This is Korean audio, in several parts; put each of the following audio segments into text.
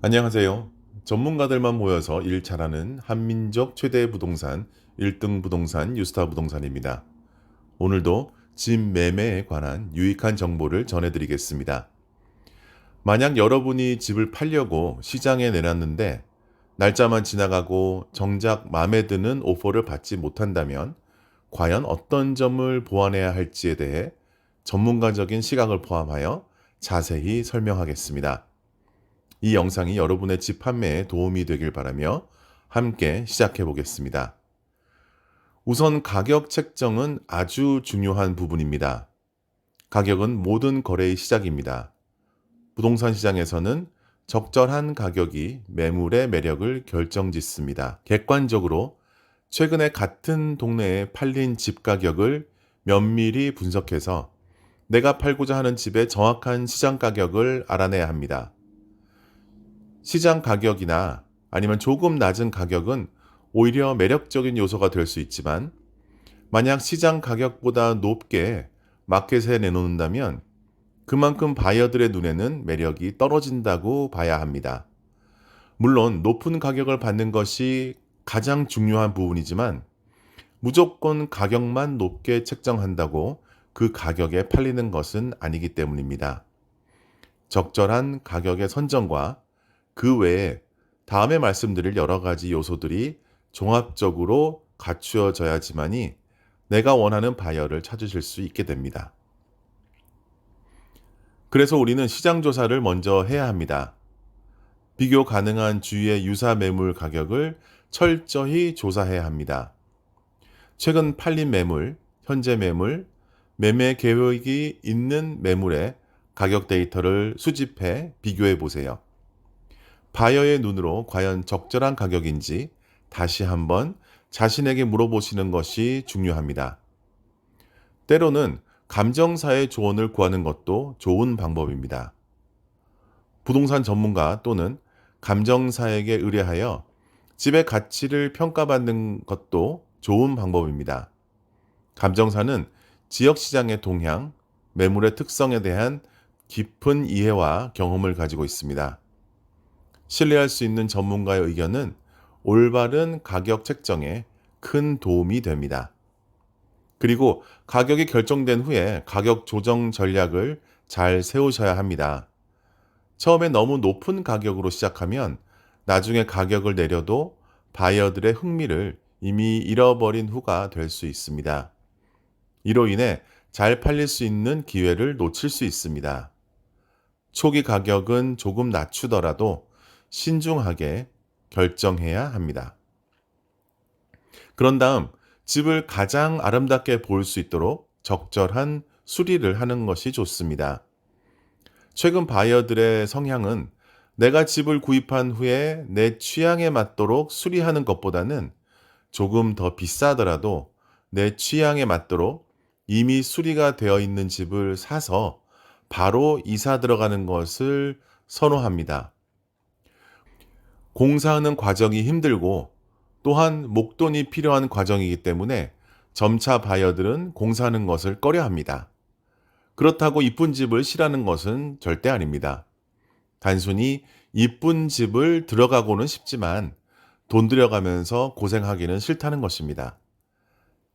안녕하세요. 전문가들만 모여서 일 잘하는 한민족 최대 부동산 1등 부동산 유스타 부동산입니다. 오늘도 집 매매에 관한 유익한 정보를 전해드리겠습니다. 만약 여러분이 집을 팔려고 시장에 내놨는데 날짜만 지나가고 정작 마음에 드는 오퍼를 받지 못한다면 과연 어떤 점을 보완해야 할지에 대해 전문가적인 시각을 포함하여 자세히 설명하겠습니다. 이 영상이 여러분의 집 판매에 도움이 되길 바라며 함께 시작해 보겠습니다. 우선 가격 책정은 아주 중요한 부분입니다. 가격은 모든 거래의 시작입니다. 부동산 시장에서는 적절한 가격이 매물의 매력을 결정짓습니다. 객관적으로 최근에 같은 동네에 팔린 집 가격을 면밀히 분석해서 내가 팔고자 하는 집의 정확한 시장 가격을 알아내야 합니다. 시장 가격이나 아니면 조금 낮은 가격은 오히려 매력적인 요소가 될 수 있지만 만약 시장 가격보다 높게 마켓에 내놓는다면 그만큼 바이어들의 눈에는 매력이 떨어진다고 봐야 합니다. 물론 높은 가격을 받는 것이 가장 중요한 부분이지만 무조건 가격만 높게 책정한다고 그 가격에 팔리는 것은 아니기 때문입니다. 적절한 가격의 선정과 그 외에 다음에 말씀드릴 여러 가지 요소들이 종합적으로 갖추어져야지만이 내가 원하는 바이어를 찾으실 수 있게 됩니다. 그래서 우리는 시장 조사를 먼저 해야 합니다. 비교 가능한 주위의 유사 매물 가격을 철저히 조사해야 합니다. 최근 팔린 매물, 현재 매물, 매매 계획이 있는 매물의 가격 데이터를 수집해 비교해 보세요. 바이어의 눈으로 과연 적절한 가격인지 다시 한번 자신에게 물어보시는 것이 중요합니다. 때로는 감정사의 조언을 구하는 것도 좋은 방법입니다. 부동산 전문가 또는 감정사에게 의뢰하여 집의 가치를 평가받는 것도 좋은 방법입니다. 감정사는 지역 시장의 동향, 매물의 특성에 대한 깊은 이해와 경험을 가지고 있습니다. 신뢰할 수 있는 전문가의 의견은 올바른 가격 책정에 큰 도움이 됩니다. 그리고 가격이 결정된 후에 가격 조정 전략을 잘 세우셔야 합니다. 처음에 너무 높은 가격으로 시작하면 나중에 가격을 내려도 바이어들의 흥미를 이미 잃어버린 후가 될 수 있습니다. 이로 인해 잘 팔릴 수 있는 기회를 놓칠 수 있습니다. 초기 가격은 조금 낮추더라도 신중하게 결정해야 합니다. 그런 다음 집을 가장 아름답게 보일 수 있도록 적절한 수리를 하는 것이 좋습니다. 최근 바이어들의 성향은 내가 집을 구입한 후에 내 취향에 맞도록 수리하는 것보다는 조금 더 비싸더라도 내 취향에 맞도록 이미 수리가 되어 있는 집을 사서 바로 이사 들어가는 것을 선호합니다. 공사하는 과정이 힘들고 또한 목돈이 필요한 과정이기 때문에 점차 바이어들은 공사하는 것을 꺼려 합니다. 그렇다고 이쁜 집을 싫어하는 것은 절대 아닙니다. 단순히 이쁜 집을 들어가고는 싶지만 돈 들여가면서 고생하기는 싫다는 것입니다.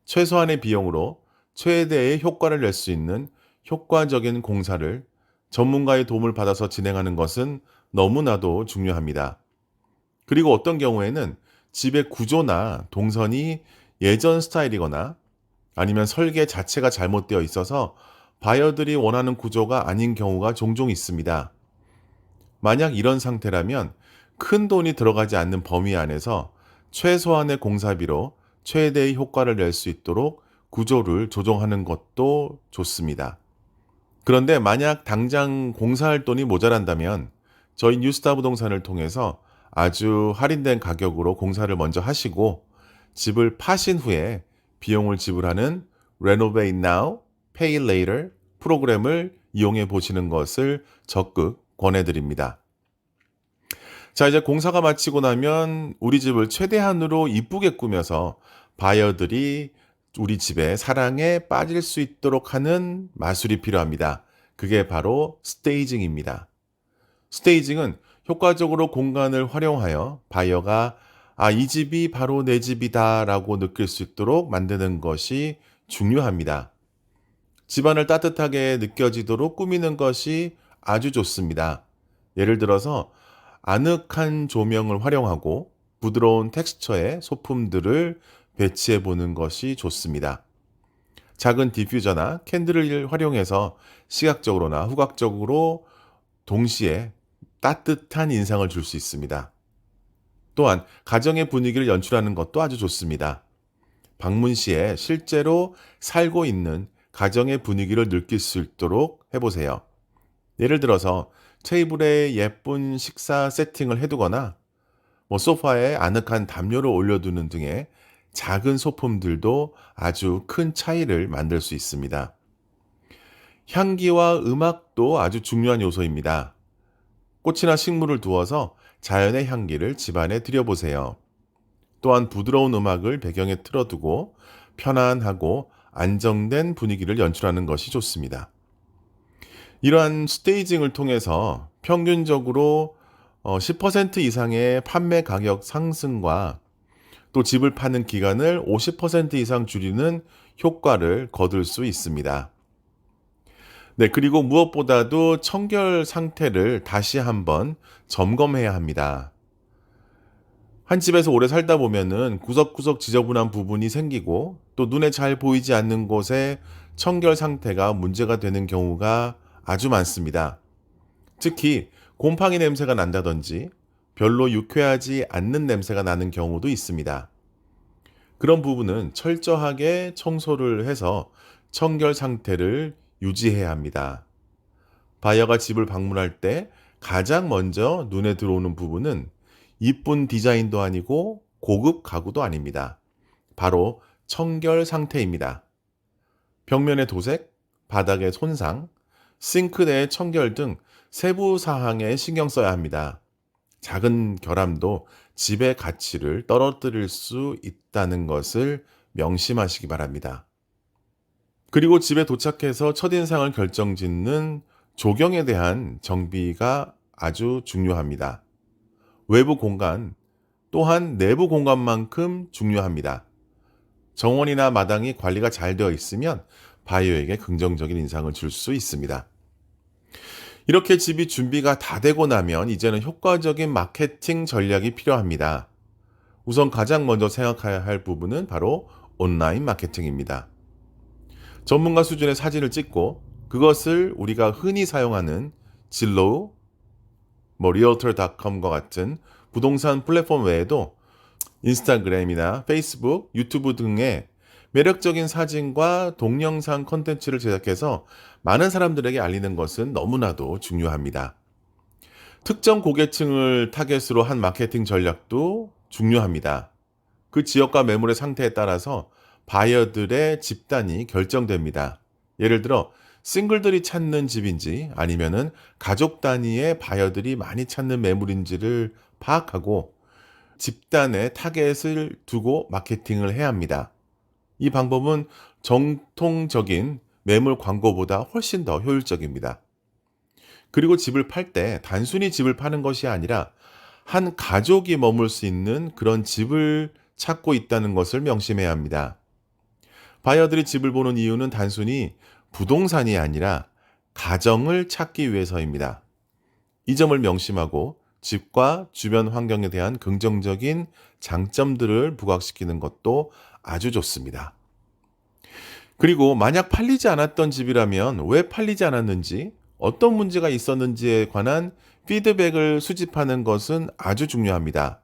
최소한의 비용으로 최대의 효과를 낼 수 있는 효과적인 공사를 전문가의 도움을 받아서 진행하는 것은 너무나도 중요합니다. 그리고 어떤 경우에는 집의 구조나 동선이 예전 스타일이거나 아니면 설계 자체가 잘못되어 있어서 바이어들이 원하는 구조가 아닌 경우가 종종 있습니다. 만약 이런 상태라면 큰 돈이 들어가지 않는 범위 안에서 최소한의 공사비로 최대의 효과를 낼 수 있도록 구조를 조정하는 것도 좋습니다. 그런데 만약 당장 공사할 돈이 모자란다면 저희 뉴스타 부동산을 통해서 아주 할인된 가격으로 공사를 먼저 하시고 집을 파신 후에 비용을 지불하는 Renovate Now, Pay Later 프로그램을 이용해 보시는 것을 적극 권해드립니다. 자, 이제 공사가 마치고 나면 우리 집을 최대한으로 이쁘게 꾸며서 바이어들이 우리 집의 사랑에 빠질 수 있도록 하는 마술이 필요합니다. 그게 바로 스테이징입니다. 스테이징은 효과적으로 공간을 활용하여 바이어가 이 집이 바로 내 집이다 라고 느낄 수 있도록 만드는 것이 중요합니다. 집안을 따뜻하게 느껴지도록 꾸미는 것이 아주 좋습니다. 예를 들어서 아늑한 조명을 활용하고 부드러운 텍스처의 소품들을 배치해 보는 것이 좋습니다. 작은 디퓨저나 캔들을 활용해서 시각적으로나 후각적으로 동시에 따뜻한 인상을 줄 수 있습니다. 또한 가정의 분위기를 연출하는 것도 아주 좋습니다. 방문 시에 실제로 살고 있는 가정의 분위기를 느낄 수 있도록 해보세요. 예를 들어서 테이블에 예쁜 식사 세팅을 해두거나 소파에 아늑한 담요를 올려두는 등의 작은 소품들도 아주 큰 차이를 만들 수 있습니다. 향기와 음악도 아주 중요한 요소입니다. 꽃이나 식물을 두어서 자연의 향기를 집안에 들여보세요. 또한 부드러운 음악을 배경에 틀어두고 편안하고 안정된 분위기를 연출하는 것이 좋습니다. 이러한 스테이징을 통해서 평균적으로 10% 이상의 판매 가격 상승과 또 집을 파는 기간을 50% 이상 줄이는 효과를 거둘 수 있습니다. 네, 그리고 무엇보다도 청결 상태를 다시 한번 점검해야 합니다. 한 집에서 오래 살다 보면은 구석구석 지저분한 부분이 생기고 또 눈에 잘 보이지 않는 곳에 청결 상태가 문제가 되는 경우가 아주 많습니다. 특히 곰팡이 냄새가 난다든지 별로 유쾌하지 않는 냄새가 나는 경우도 있습니다. 그런 부분은 철저하게 청소를 해서 청결 상태를 유지해야 합니다. 바이어가 집을 방문할 때 가장 먼저 눈에 들어오는 부분은 이쁜 디자인도 아니고 고급 가구도 아닙니다. 바로 청결 상태입니다. 벽면의 도색, 바닥의 손상, 싱크대의 청결 등 세부 사항에 신경 써야 합니다. 작은 결함도 집의 가치를 떨어뜨릴 수 있다는 것을 명심하시기 바랍니다. 그리고 집에 도착해서 첫인상을 결정짓는 조경에 대한 정비가 아주 중요합니다. 외부 공간 또한 내부 공간만큼 중요합니다. 정원이나 마당이 관리가 잘 되어 있으면 바이어에게 긍정적인 인상을 줄 수 있습니다. 이렇게 집이 준비가 다 되고 나면 이제는 효과적인 마케팅 전략이 필요합니다. 우선 가장 먼저 생각해야 할 부분은 바로 온라인 마케팅입니다. 전문가 수준의 사진을 찍고 그것을 우리가 흔히 사용하는 진로우, realtor.com과 같은 부동산 플랫폼 외에도 인스타그램이나 페이스북, 유튜브 등의 매력적인 사진과 동영상 콘텐츠를 제작해서 많은 사람들에게 알리는 것은 너무나도 중요합니다. 특정 고객층을 타겟으로 한 마케팅 전략도 중요합니다. 그 지역과 매물의 상태에 따라서 바이어들의 집단이 결정됩니다. 예를 들어 싱글들이 찾는 집인지 아니면은 가족 단위의 바이어들이 많이 찾는 매물인지를 파악하고 집단의 타겟을 두고 마케팅을 해야 합니다. 이 방법은 정통적인 매물 광고보다 훨씬 더 효율적입니다. 그리고 집을 팔 때 단순히 집을 파는 것이 아니라 한 가족이 머물 수 있는 그런 집을 찾고 있다는 것을 명심해야 합니다. 바이어들이 집을 보는 이유는 단순히 부동산이 아니라 가정을 찾기 위해서입니다. 이 점을 명심하고 집과 주변 환경에 대한 긍정적인 장점들을 부각시키는 것도 아주 좋습니다. 그리고 만약 팔리지 않았던 집이라면 왜 팔리지 않았는지, 어떤 문제가 있었는지에 관한 피드백을 수집하는 것은 아주 중요합니다.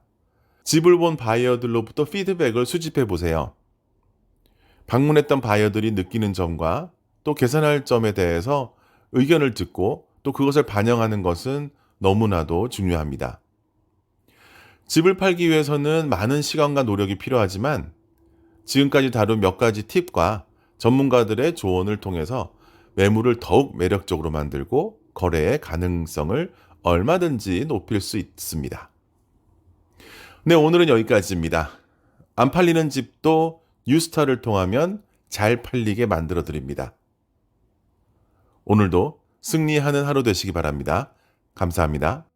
집을 본 바이어들로부터 피드백을 수집해 보세요. 방문했던 바이어들이 느끼는 점과 또 개선할 점에 대해서 의견을 듣고 또 그것을 반영하는 것은 너무나도 중요합니다. 집을 팔기 위해서는 많은 시간과 노력이 필요하지만 지금까지 다룬 몇 가지 팁과 전문가들의 조언을 통해서 매물을 더욱 매력적으로 만들고 거래의 가능성을 얼마든지 높일 수 있습니다. 네, 오늘은 여기까지입니다. 안 팔리는 집도 뉴스타를 통하면 잘 팔리게 만들어 드립니다. 오늘도 승리하는 하루 되시기 바랍니다. 감사합니다.